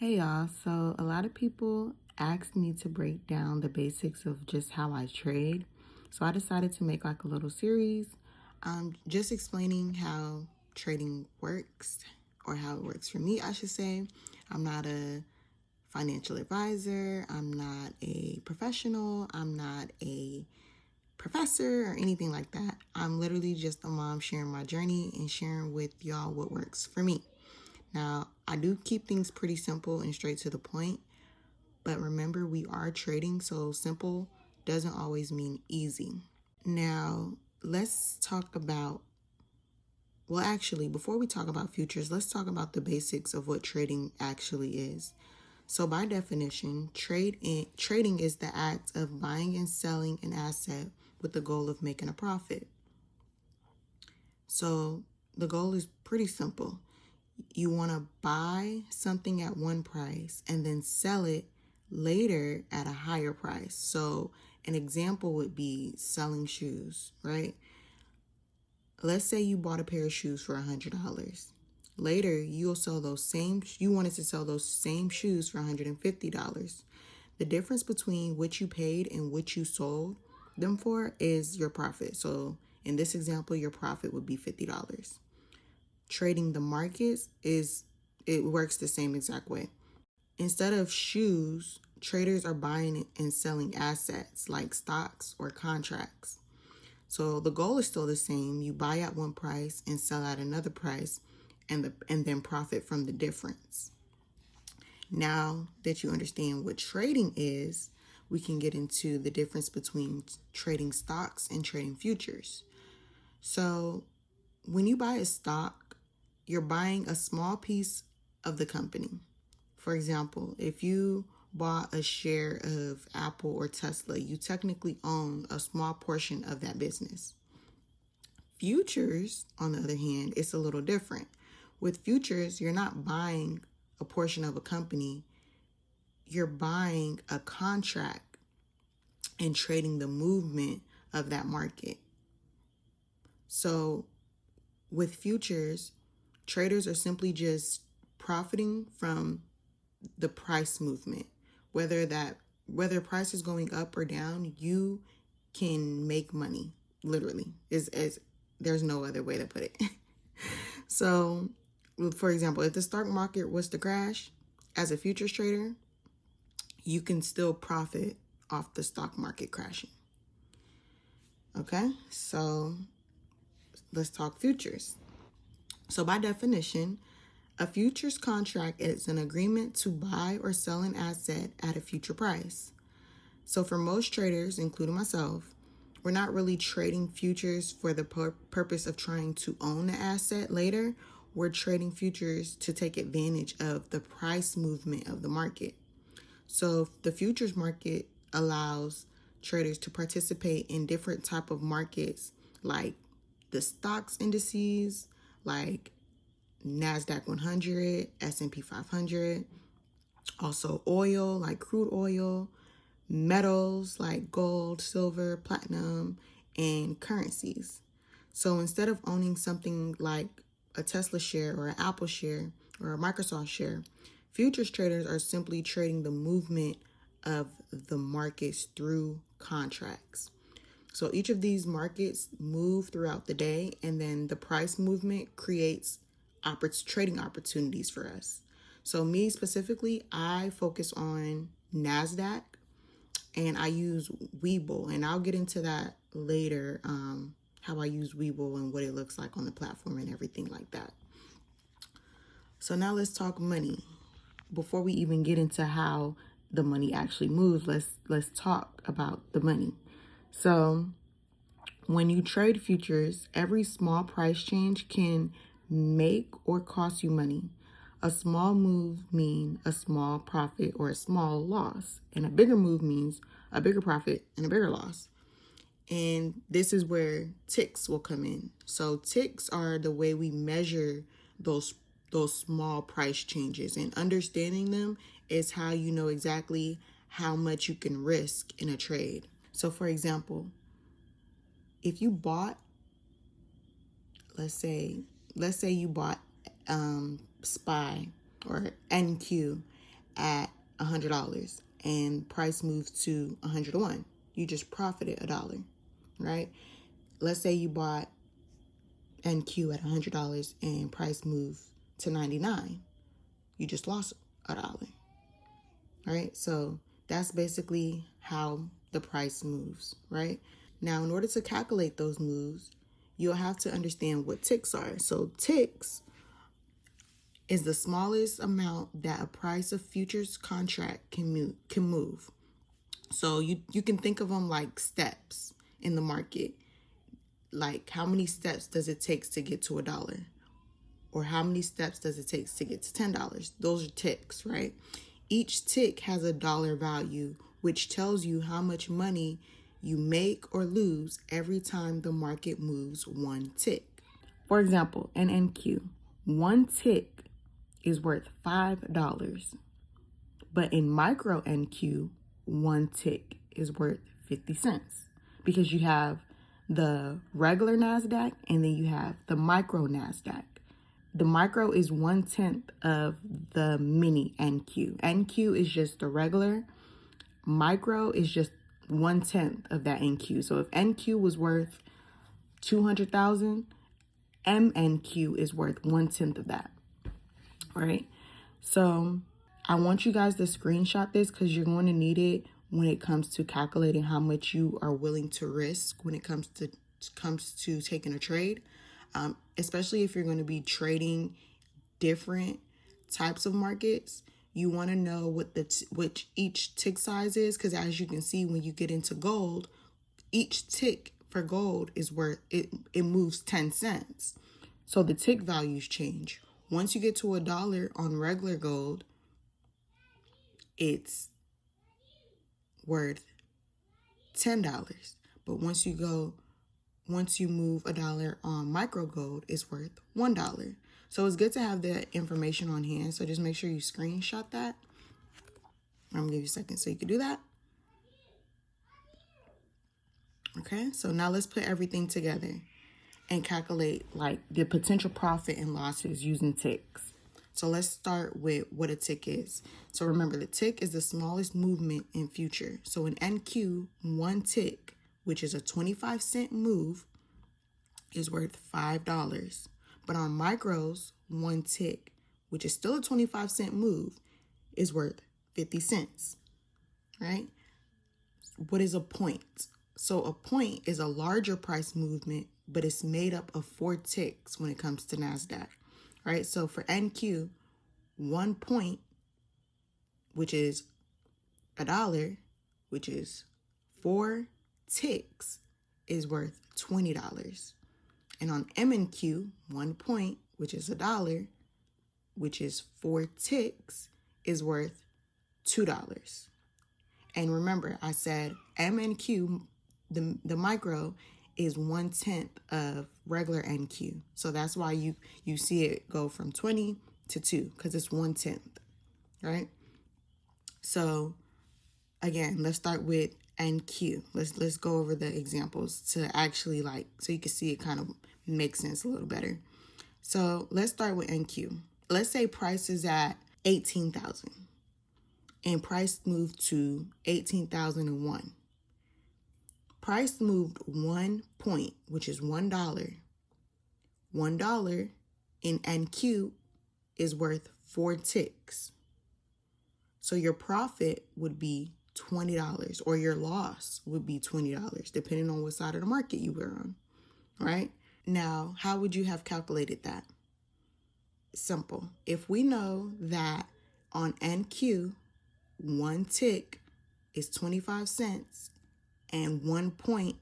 Hey y'all, so a lot of people asked me to break down the basics of just how I trade. So I decided to make like a little series, just explaining how trading works, or how it works for me, I should say. I'm not a financial advisor, I'm not a professional, I'm not a professor or anything like that. I'm literally just a mom sharing my journey and sharing with y'all what works for me. Now, I do keep things pretty simple and straight to the point, but remember, we are trading, so simple doesn't always mean easy. Now, let's talk about, well, actually, before we talk about futures, let's talk about the basics of what trading actually is. So, by definition, trading is the act of buying and selling an asset with the goal of making a profit. So, the goal is pretty simple. You want to buy something at one price and then sell it later at a higher price. So an example would be selling shoes, right? Let's say you bought a pair of shoes for $100. Later, you wanted to sell those same shoes for $150. The difference between what you paid and what you sold them for is your profit. So in this example, your profit would be $50. Trading the markets it works the same exact way. Instead of shoes, traders are buying and selling assets like stocks or contracts. So the goal is still the same. You buy at one price and sell at another price, and then profit from the difference. Now that you understand what trading is, we can get into the difference between trading stocks and trading futures. So when you buy a stock, you're buying a small piece of the company. For example, if you bought a share of Apple or Tesla, you technically own a small portion of that business. Futures, on the other hand, it's a little different. With futures, you're not buying a portion of a company, you're buying a contract and trading the movement of that market. So with futures, traders are simply just profiting from the price movement. Whether price is going up or down, you can make money. Literally, is there's no other way to put it. So, for example, if the stock market was to crash, as a futures trader, you can still profit off the stock market crashing. Okay, so let's talk futures. So by definition, a futures contract is an agreement to buy or sell an asset at a future price. So for most traders, including myself, we're not really trading futures for the purpose of trying to own the asset later. We're trading futures to take advantage of the price movement of the market. So the futures market allows traders to participate in different type of markets, like the stocks indices, like NASDAQ 100, S&P 500, also oil, like crude oil, metals like gold, silver, platinum, and currencies. So instead of owning something like a Tesla share or an Apple share or a Microsoft share, futures traders are simply trading the movement of the markets through contracts. So each of these markets move throughout the day, and then the price movement creates trading opportunities for us. So me specifically, I focus on NASDAQ and I use Webull, and I'll get into that later, how I use Webull and what it looks like on the platform and everything like that. So now let's talk money. Before we even get into how the money actually moves, let's talk about the money. So when you trade futures, every small price change can make or cost you money. A small move means a small profit or a small loss, and a bigger move means a bigger profit and a bigger loss. And this is where ticks will come in. So ticks are the way we measure those small price changes, and understanding them is how you know exactly how much you can risk in a trade. So for example, if you bought, let's say you bought SPY or NQ at $100 and price moved to 101. You just profited $1, right? Let's say you bought NQ at $100 and price moved to 99. You just lost $1, right? So that's basically how the price moves, right? Now, in order to calculate those moves, you'll have to understand what ticks are. So ticks is the smallest amount that a price of futures contract can move. So you can think of them like steps in the market. Like, how many steps does it take to get to $1? Or how many steps does it take to get to $10? Those are ticks, right? Each tick has a dollar value, which tells you how much money you make or lose every time the market moves one tick. For example, in NQ, one tick is worth $5. But in micro NQ, one tick is worth 50 cents because you have the regular NASDAQ and then you have the micro NASDAQ. The micro is 1/10 of the mini NQ. NQ is just the regular. Micro is just 1/10 of that NQ. So if NQ was worth 200,000, MNQ is worth 1/10 of that. All right. So I want you guys to screenshot this because you're going to need it when it comes to calculating how much you are willing to risk when it comes to taking a trade. Especially if you're going to be trading different types of markets, you want to know which each tick size is, because as you can see, when you get into gold, each tick for gold is worth it moves 10 cents. So the tick values change. Once you get to $1 on regular gold, it's worth $10. But once you move $1 on micro gold, it's worth $1. So it's good to have the information on hand. So just make sure you screenshot that. I'm gonna give you a second so you can do that. Okay, so now let's put everything together and calculate like the potential profit and losses using ticks. So let's start with what a tick is. So remember, the tick is the smallest movement in future. So in NQ, one tick, which is a 25-cent move, is worth $5. But on micros, one tick, which is still a 25-cent move, is worth 50 cents, right? What is a point? So a point is a larger price movement, but it's made up of 4 ticks when it comes to NASDAQ, right? So for NQ, 1 point, which is $1, which is 4 ticks, is worth $20. And on MNQ, 1 point, which is $1, which is 4 ticks, is worth $2. And remember, I said MNQ, the micro, is 1/10 of regular NQ. So that's why you see it go from 20 to 2, because it's 1/10, right? So again, let's start with NQ. Let's go over the examples to actually so you can see it kind of makes sense a little better. So let's start with NQ. Let's say price is at 18,000 and price moved to 18,001. Price moved 1 point, which is $1. $1 in NQ is worth 4 ticks. So your profit would be $20, or your loss would be $20, depending on what side of the market you were on, right? Now, how would you have calculated that? Simple. If we know that on NQ, 1 tick is 25 cents and 1 point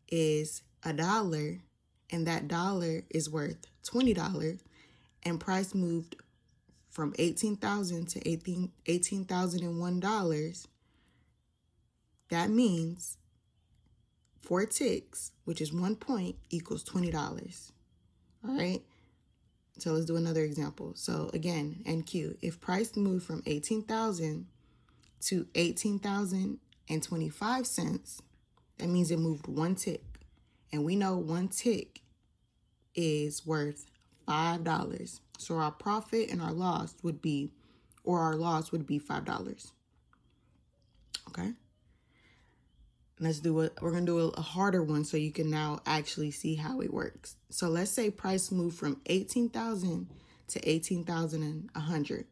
is $1, and that dollar is worth $20, and price moved from 18,000 to $18,001, that means 4 ticks, which is 1 point, equals $20. All right. So let's do another example. So again, NQ, if price moved from 18,000 to 18,025 cents, that means it moved 1 tick. And we know 1 tick is worth $5. So our profit and our loss would be or our loss would be $5. Okay. Let's do it. We're going to do a harder one so you can now actually see how it works. So let's say price moved from 18,000 to 18,100.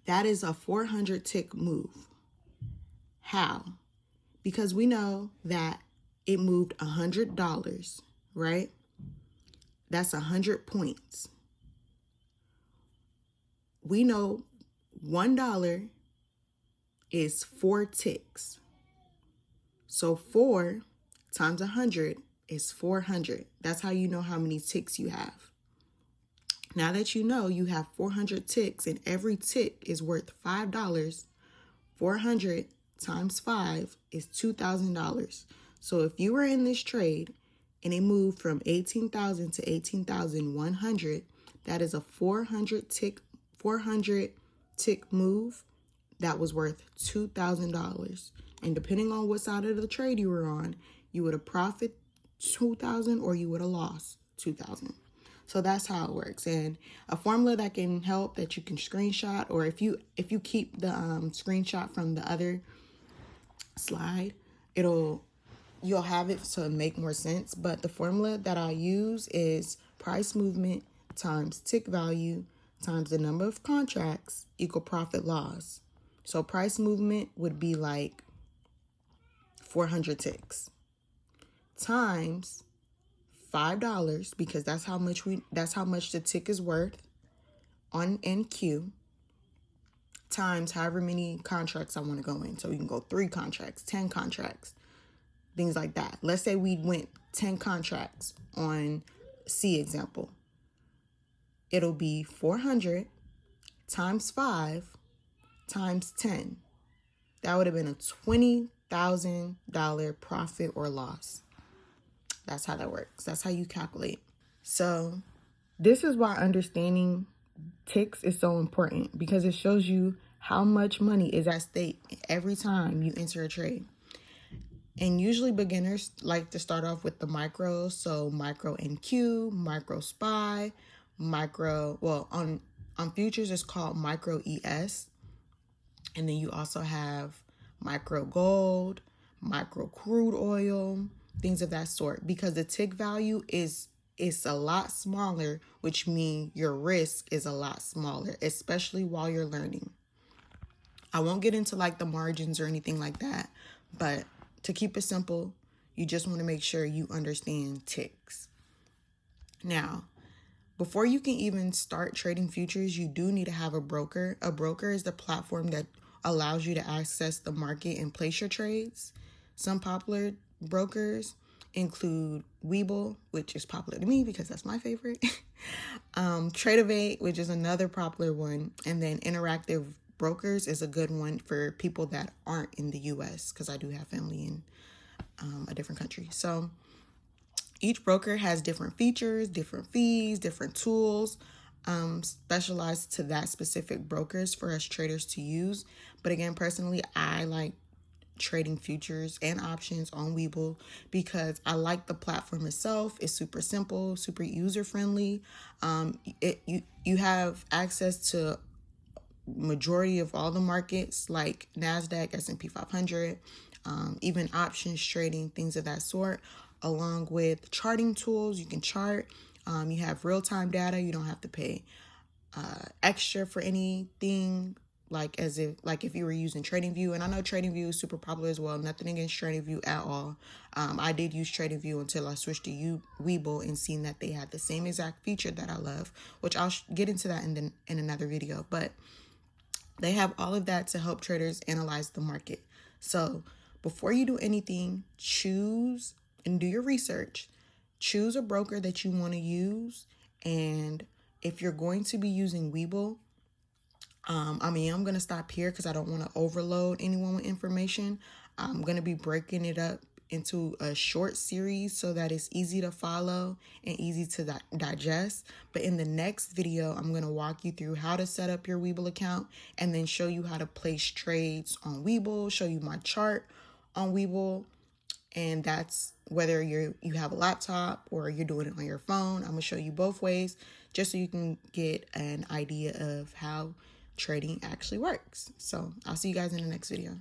That is a 400 tick move. How? Because we know that it moved $100, right? That's 100 points. We know $1 is 4 ticks. So 4 times 100 is 400. That's how you know how many ticks you have. Now that you know you have 400 ticks and every tick is worth $5, 400 times 5 is $2,000. So if you were in this trade and it moved from 18,000 to 18,100, that is a 400 tick move that was worth $2,000. And depending on what side of the trade you were on, you would have profited $2,000 or you would have lost $2,000. So that's how it works. And a formula that can help that you can screenshot, or if you keep the screenshot from the other slide, you'll have it so it make more sense. But the formula that I use is price movement times tick value times the number of contracts equal profit loss. So price movement would be like 400 ticks times $5, because that's how much the tick is worth on NQ, times however many contracts I want to go in. So we can go 3 contracts, 10 contracts, things like that. Let's say we went 10 contracts on C example. It'll be 400 times 5 times 10. That would have been a $20,000 profit or loss. That's how that works. That's how you calculate. So this is why understanding ticks is so important, because it shows you how much money is at stake every time you enter a trade. And usually beginners like to start off with the micros. So micro NQ, micro SPY, on futures it's called micro ES. And then you also have micro gold, micro crude oil, things of that sort, because the tick value is a lot smaller, which means your risk is a lot smaller, especially while you're learning. I won't get into like the margins or anything like that, but to keep it simple, you just want to make sure you understand ticks. Now, before you can even start trading futures, you do need to have a broker. A broker is the platform that allows you to access the market and place your trades. Some popular brokers include Webull, which is popular to me because that's my favorite. Tradeovate, which is another popular one. And then Interactive Brokers is a good one for people that aren't in the US, because I do have family in a different country. So each broker has different features, different fees, different tools, specialized to that specific brokers for us traders to use. But again, personally, I like trading futures and options on Webull because I like the platform itself. It's super simple, super user friendly. You have access to majority of all the markets like NASDAQ, S&P 500, even options trading, things of that sort, along with charting tools. You can chart. You have real-time data. You don't have to pay extra for anything, if you were using TradingView. And I know TradingView is super popular as well. Nothing against TradingView at all. I did use TradingView until I switched to Webull and seen that they had the same exact feature that I love, which I'll get into that in another video. But they have all of that to help traders analyze the market. So before you do anything, choose and do your research. Choose a broker that you want to use. And if you're going to be using Webull, I'm going to stop here because I don't want to overload anyone with information. I'm going to be breaking it up into a short series so that it's easy to follow and easy to digest. But in the next video, I'm going to walk you through how to set up your Webull account and then show you how to place trades on Webull, show you my chart on Webull. And that's whether you have a laptop or you're doing it on your phone. I'm going to show you both ways just so you can get an idea of how trading actually works. So I'll see you guys in the next video.